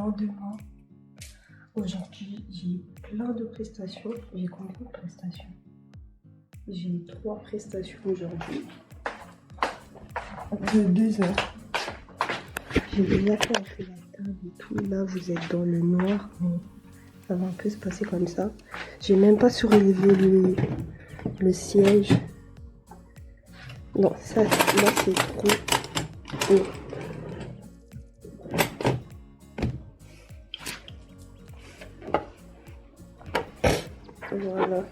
lendemain. Aujourd'hui, j'ai plein de prestations. J'ai combien de prestations? J'ai 3 prestations aujourd'hui. De 2 heures. J'ai déjà fait la table et tout. Là, vous êtes dans le noir, mais ça va un peu se passer comme ça. J'ai même pas surélevé le siège. Non, ça, là, c'est trop haut. Voilà.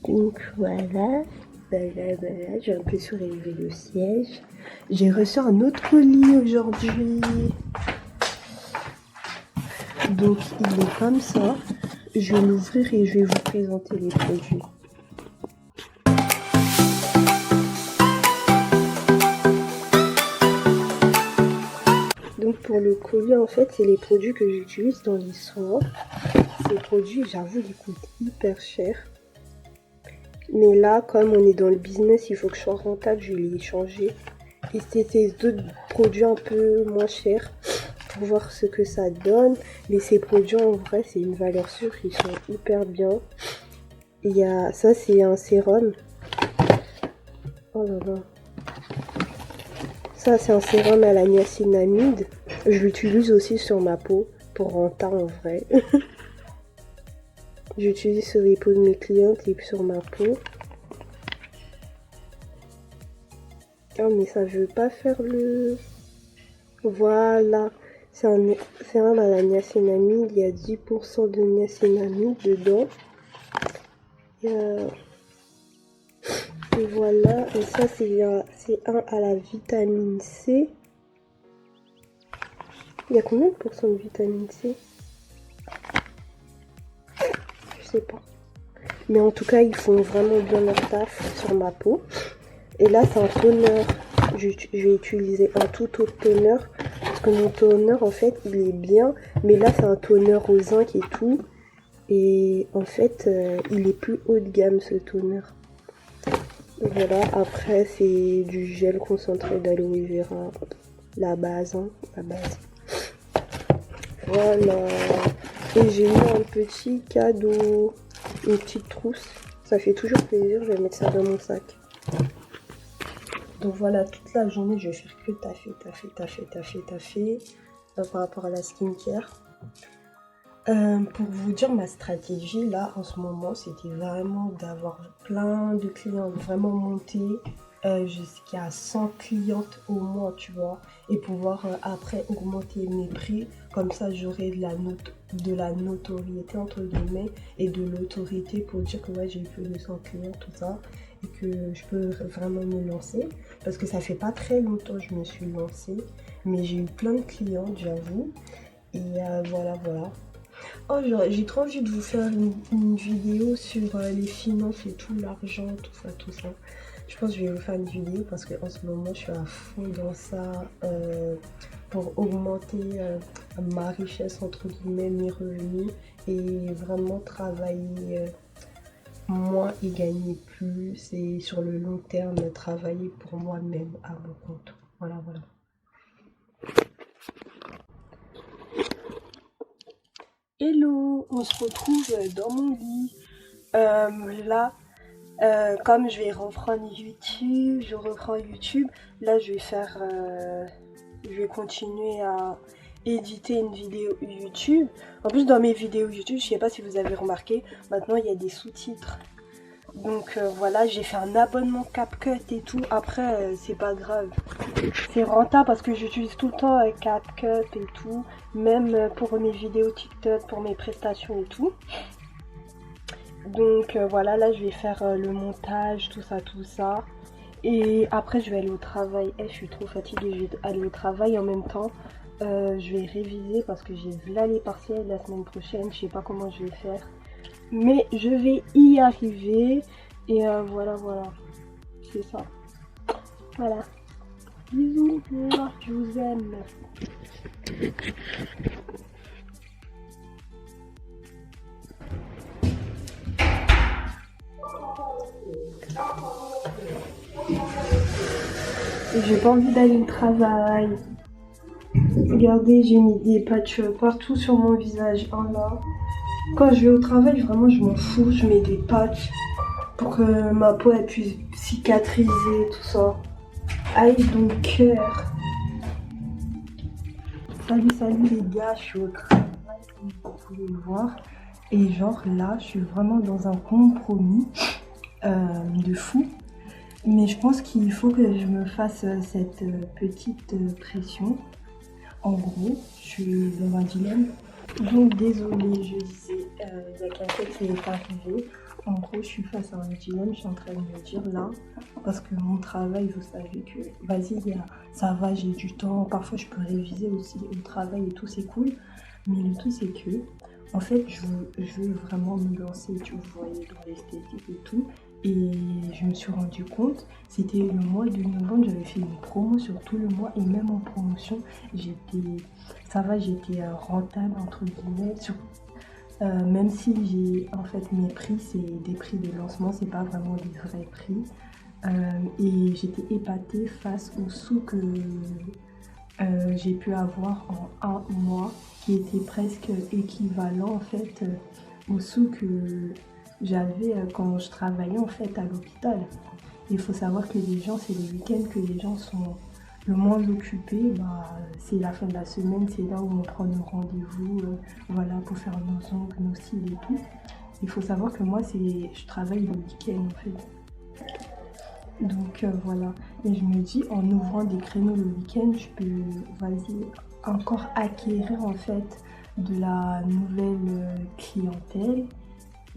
Donc voilà. Voilà. J'ai un peu surélevé le siège. J'ai reçu un autre lit aujourd'hui. Donc il est comme ça. Je vais l'ouvrir et je vais vous présenter les produits. Donc pour le colis, en fait, c'est les produits que j'utilise dans les soins. Ces produits, j'avoue, ils coûtent hyper cher. Mais là, comme on est dans le business, il faut que je sois rentable, je vais les changer. Et c'était d'autres produits un peu moins chers pour voir ce que ça donne. Mais ces produits, en vrai, c'est une valeur sûre, ils sont hyper bien. Il y a ça, c'est un sérum. Oh là là. Ça, c'est un sérum à la niacinamide. Je l'utilise aussi sur ma peau pour rendre teint en vrai. J'utilise sur les peaux de mes clientes et sur ma peau. Ah, mais ça veut pas faire le... Voilà. C'est un sérum à la niacinamide. Il y a 10% de niacinamide dedans. Et voilà. Et ça, c'est un à la vitamine C. Il y a combien de pourcents de vitamine C? Je sais pas. Mais en tout cas, ils font vraiment bien leur taf sur ma peau. Et là, c'est un toner. Je vais utiliser un tout autre toner. Parce que mon toner, en fait, il est bien. Mais là, c'est un toner au zinc et tout. Et en fait, il est plus haut de gamme, ce toner. Voilà. Après, c'est du gel concentré d'aloe vera. La base, hein. La base. Voilà. Et j'ai eu un petit cadeau. Une petite trousse. Ça fait toujours plaisir. Je vais mettre ça dans mon sac. Donc voilà, toute la journée, je vais faire que taffer par rapport à la skincare. Pour vous dire ma stratégie, là, en ce moment, c'était vraiment d'avoir plein de clients vraiment montés jusqu'à 100 clientes au mois, tu vois. Et pouvoir après augmenter mes prix. Comme ça, j'aurai de la notoriété, entre guillemets, et de l'autorité pour dire que ouais, j'ai eu plus de 100 clients, tout ça. Et que je peux vraiment me lancer. Parce que ça fait pas très longtemps que je me suis lancée. Mais j'ai eu plein de clients, j'avoue. Et voilà. Oh, j'ai trop envie de vous faire une vidéo sur les finances et tout, l'argent, tout ça. Je pense que je vais vous faire une vidéo parce qu'en ce moment, je suis à fond dans ça pour augmenter ma richesse, entre guillemets, mes revenus et vraiment travailler moins et gagner plus et sur le long terme, travailler pour moi-même à mon compte. Voilà. Hello, on se retrouve dans mon lit. Là, comme je vais reprendre YouTube, là je vais continuer à éditer une vidéo YouTube. En plus, dans mes vidéos YouTube, je sais pas si vous avez remarqué, maintenant il y a des sous-titres. Donc voilà, j'ai fait un abonnement CapCut et tout. Après, c'est pas grave. C'est rentable parce que j'utilise tout le temps CapCut et tout. Même pour mes vidéos TikTok, pour mes prestations et tout. Donc voilà, là je vais faire le montage, tout ça. Et après je vais aller au travail. Je suis trop fatiguée, je vais aller au travail en même temps. Je vais réviser parce que j'ai là les partiels la semaine prochaine. Je sais pas comment je vais faire. Mais je vais y arriver. Et voilà. C'est ça. Voilà. Bisous, je vous aime. J'ai pas envie d'aller au travail. Regardez, j'ai mis des patchs partout sur mon visage. Un là. Quand je vais au travail, vraiment, je m'en fous. Je mets des patchs pour que ma peau elle puisse cicatriser, tout ça. Aïe, donc cœur. Salut les gars, je suis au travail, comme vous pouvez le voir. Et genre là, je suis vraiment dans un compromis de fou. Mais je pense qu'il faut que je me fasse cette petite pression. En gros, je suis dans un dilemme. Donc désolée, je disais, il y a quelqu'un qui est arrivé. En gros, je suis face à un dilemme, je suis en train de me dire là, parce que mon travail, vous savez que, vas-y, ça va, j'ai du temps, parfois je peux réviser aussi au travail et tout, c'est cool. Mais le truc, c'est que, en fait, je veux vraiment me lancer, tu voyez, dans l'esthétique et tout. Et je me suis rendu compte, c'était le mois de novembre, j'avais fait une promo sur tout le mois et même en promotion, j'étais rentable entre guillemets. Même si en fait mes prix, c'est des prix de lancement, c'est pas vraiment des vrais prix. Et j'étais épatée face aux sous que j'ai pu avoir en un mois, qui était presque équivalent en fait aux sous que j'avais quand je travaillais en fait à l'hôpital. Il faut savoir que les gens, c'est les week-ends que les gens sont le moins occupés. C'est la fin de la semaine, c'est là où on prend nos rendez-vous, voilà, pour faire nos ongles, nos cils et tout. Il faut savoir que moi, je travaille le week-end en fait. Donc voilà, et je me dis en ouvrant des créneaux le week-end, je peux, vas-y, encore acquérir en fait de la nouvelle clientèle.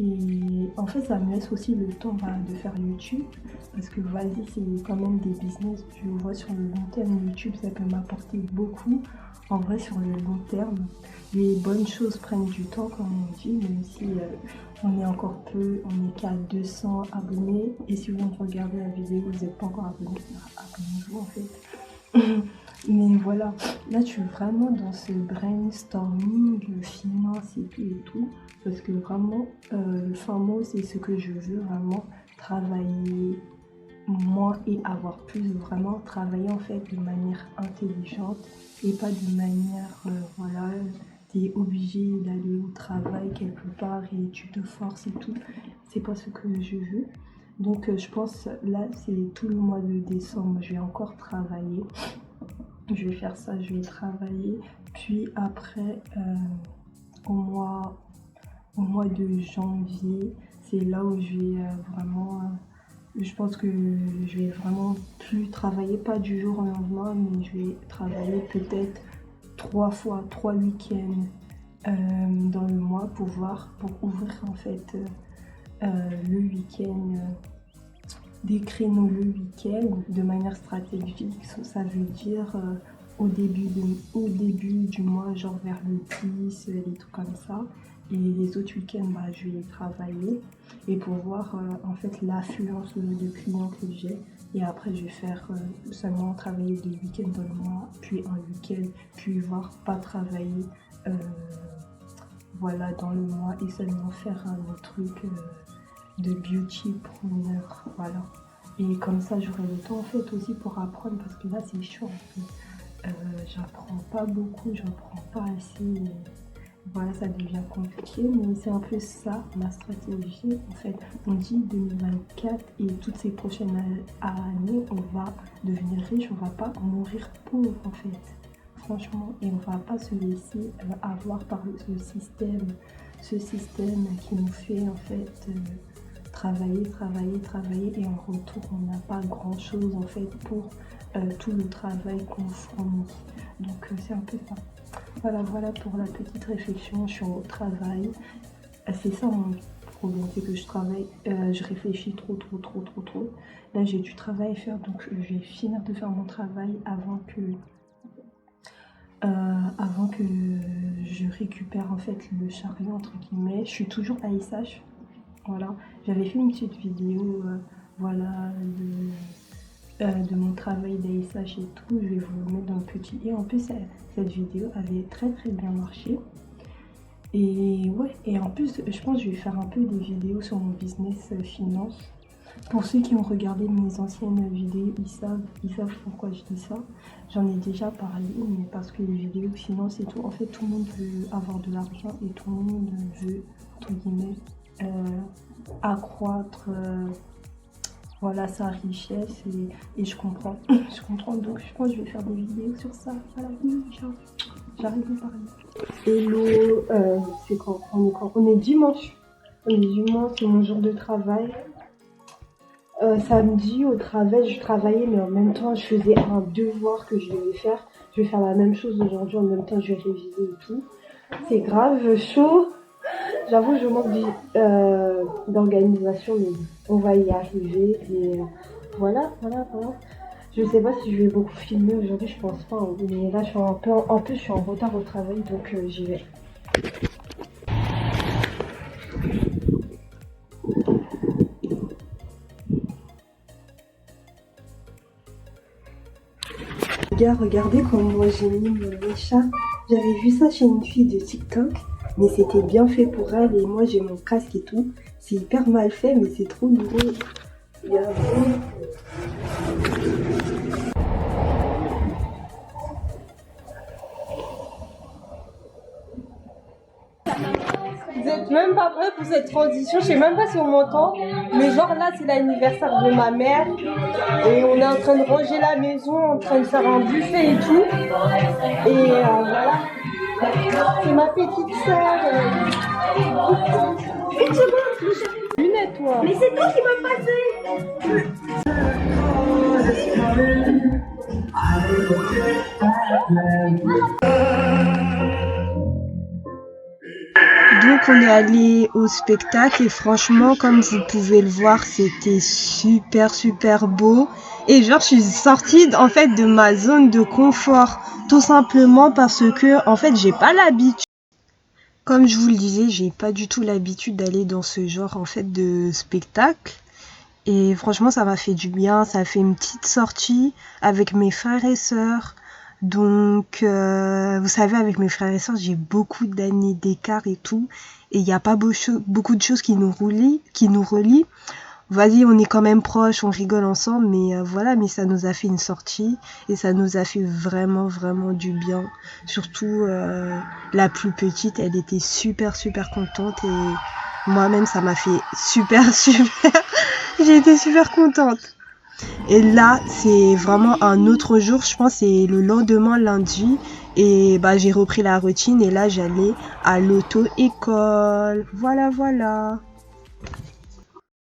Et en fait, ça me laisse aussi le temps de faire YouTube. Parce que vas-y, c'est quand même des business. Je vois sur le long terme, YouTube, ça peut m'apporter beaucoup. En vrai, sur le long terme, les bonnes choses prennent du temps, comme on dit, même si on est encore peu, on n'est qu'à 200 abonnés. Et si vous regardez la vidéo, vous n'êtes pas encore abonné, abonnez-vous en fait. Mais voilà, là je suis vraiment dans ce brainstorming, finance et tout, parce que vraiment, le fin mot, c'est ce que je veux vraiment travailler moins et avoir plus, vraiment travailler en fait de manière intelligente et pas de manière, voilà, t'es obligé d'aller au travail quelque part et tu te forces et tout, c'est pas ce que je veux. Donc je pense là c'est tout le mois de décembre, je vais encore travailler. Je vais faire ça, je vais travailler. Puis après, au mois de janvier, c'est là où je vais vraiment... je pense que je vais vraiment plus travailler, pas du jour au lendemain, mais je vais travailler peut-être 3 week-ends dans le mois pour ouvrir en fait le week-end. Des créneaux le week-end de manière stratégique, ça veut dire au début du mois, genre vers le 10, des trucs comme ça. Et les autres week-ends, je vais travailler et pour voir en fait l'affluence de clients que j'ai. Et après, je vais faire seulement travailler des week-ends dans le mois, puis un week-end, puis voir pas travailler voilà, dans le mois et seulement faire un truc de beauty pruner, voilà. Et comme ça, j'aurai le temps en fait aussi pour apprendre parce que là, c'est chaud en fait. J'apprends pas beaucoup, j'apprends pas assez. Et voilà, ça devient compliqué, mais c'est un peu ça ma stratégie. En fait, on dit 2024 et toutes ces prochaines années, on va devenir riche, on va pas mourir pauvre en fait. Franchement, et on va pas se laisser avoir par ce système qui nous fait en fait travailler et en retour on n'a pas grand chose en fait pour tout le travail qu'on fournit. Donc c'est un peu ça. Voilà pour la petite réflexion. Je suis au travail. C'est ça mon problème, c'est que je travaille, je réfléchis trop. Là j'ai du travail à faire, donc je vais finir de faire mon travail avant que je récupère en fait le chariot entre guillemets. Je suis toujours à ASH. Voilà, j'avais fait une petite vidéo voilà, de mon travail d'ASH et tout. Je vais vous le mettre dans le petit. Et en plus, cette vidéo avait très bien marché. Et ouais, et en plus, je pense que je vais faire un peu des vidéos sur mon business finance. Pour ceux qui ont regardé mes anciennes vidéos, ils savent pourquoi je dis ça. J'en ai déjà parlé, mais parce que les vidéos, sinon c'est tout. En fait, tout le monde veut avoir de l'argent et tout le monde veut, entre guillemets, accroître voilà, sa richesse et je comprends. Je comprends, donc je pense que je vais faire des vidéos sur ça. Voilà, j'arrive à parler. Hello, c'est quand on est dimanche. On est dimanche, c'est mon jour de travail. Samedi au travail, je travaillais, mais en même temps, je faisais un devoir que je devais faire. Je vais faire la même chose aujourd'hui, en même temps, je vais réviser et tout. C'est grave chaud. J'avoue, je manque d'organisation, mais on va y arriver. Et voilà. Je sais pas si je vais beaucoup filmer aujourd'hui, je pense pas. Hein, mais là, je suis un peu, en plus, je suis en retard au travail, donc j'y vais. Regardez comment j'ai mis mes chats. J'avais vu ça chez une fille de TikTok, mais c'était bien fait pour elle et moi j'ai mon casque et tout. C'est hyper mal fait, mais c'est trop drôle. Regardez. Vous êtes même pas prêts pour cette transition, je sais même pas si on m'entend, mais genre là c'est l'anniversaire de ma mère et on est en train de ranger la maison, en train de faire un buffet et tout. Et voilà, c'est ma petite sœur. Une seconde, lunettes toi. Mais c'est toi qui m'as passé. Donc on est allé au spectacle et franchement comme vous pouvez le voir c'était super beau et genre je suis sortie en fait de ma zone de confort tout simplement parce que en fait j'ai pas l'habitude, comme je vous le disais, j'ai pas du tout l'habitude d'aller dans ce genre en fait de spectacle et franchement ça m'a fait du bien, ça a fait une petite sortie avec mes frères et sœurs. Donc, vous savez, avec mes frères et sœurs, j'ai beaucoup d'années d'écart et tout. Et il n'y a pas beaucoup de choses qui nous relient. Vas-y, on est quand même proches, on rigole ensemble. Mais voilà, mais ça nous a fait une sortie. Et ça nous a fait vraiment du bien. Surtout, la plus petite, elle était super contente. Et moi-même, ça m'a fait super. J'ai été super contente. Et là, c'est vraiment un autre jour, je pense, c'est le lendemain, lundi. Et bah, j'ai repris la routine et là, j'allais à l'auto-école. Voilà.